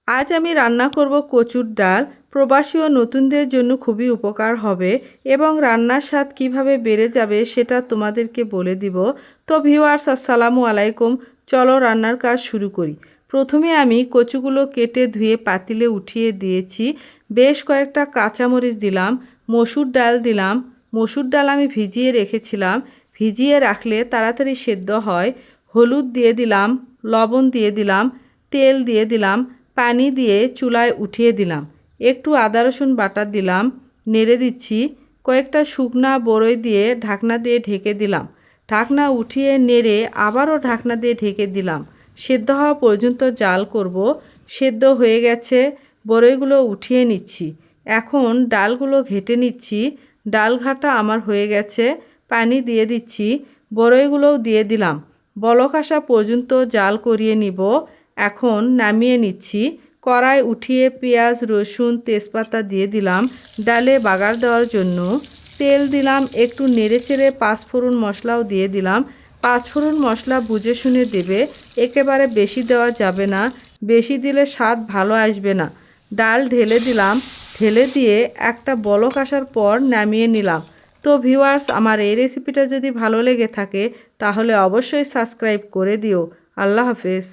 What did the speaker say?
আজ আমি রান্না করব কচুর ডাল। প্রবাসী ও নতুনদের জন্য খুবই উপকার হবে এবং রান্নার স্বাদ কিভাবে বেড়ে যাবে সেটা তোমাদেরকে বলে দিব। তো ভিউয়ার্স, আসসালামু আলাইকুম। চলো রান্নার কাজ শুরু করি। প্রথমে আমি কচুগুলো কেটে ধুয়ে পাতিলে উঠিয়ে দিয়েছি। বেশ কয়েকটা কাঁচামরিচ দিলাম, মসুর ডাল দিলাম। মসুর ডাল আমি ভিজিয়ে রেখেছিলাম, ভিজিয়ে রাখলে তাড়াতাড়ি সেদ্ধ হয়। হলুদ দিয়ে দিলাম, লবণ দিয়ে দিলাম, তেল দিয়ে দিলাম, পানি দিয়ে চুলায় উঠিয়ে দিলাম। একটু আদা রসুন বাটা দিলাম, নেড়ে দিচ্ছি। কয়েকটা শুকনা বড়ই দিয়ে ঢাকনা দিয়ে ঢেকে দিলাম। ঢাকনা উঠিয়ে নেড়ে আবারও ঢাকনা দিয়ে ঢেকে দিলাম। সেদ্ধ হওয়া পর্যন্ত জাল করব। সেদ্ধ হয়ে গেছে, বড়ইগুলো উঠিয়ে নিচ্ছি। এখন ডালগুলো ঘেটে নিচ্ছি। ডাল ঘাটা আমার হয়ে গেছে, পানি দিয়ে দিচ্ছি। বড়ইগুলোও দিয়ে দিলাম। বলক আসা পর্যন্ত জাল করিয়ে নিব। এখন নামিয়ে নিচ্ছি। কড়াই উঠিয়ে পেঁয়াজ, রসুন, তেজপাতা দিয়ে দিলাম ডালে বাগার দেওয়ার জন্য। তেল দিলাম, একটু নেড়েচেড়ে পাঁচফোড়ন মশলাও দিয়ে দিলাম। পাঁচফোড়ন মশলা বুঝে শুনে দেবে, একেবারে বেশি দেওয়া যাবে না, বেশি দিলে স্বাদ ভালো আসবে না। ডাল ঢেলে দিলাম, ঢেলে দিয়ে একটা বলক আসার পর নামিয়ে নিলাম। তো ভিউয়ার্স, আমার এই রেসিপিটা যদি ভালো লেগে থাকে তাহলে অবশ্যই সাবস্ক্রাইব করে দিও। আল্লাহ হাফেজ।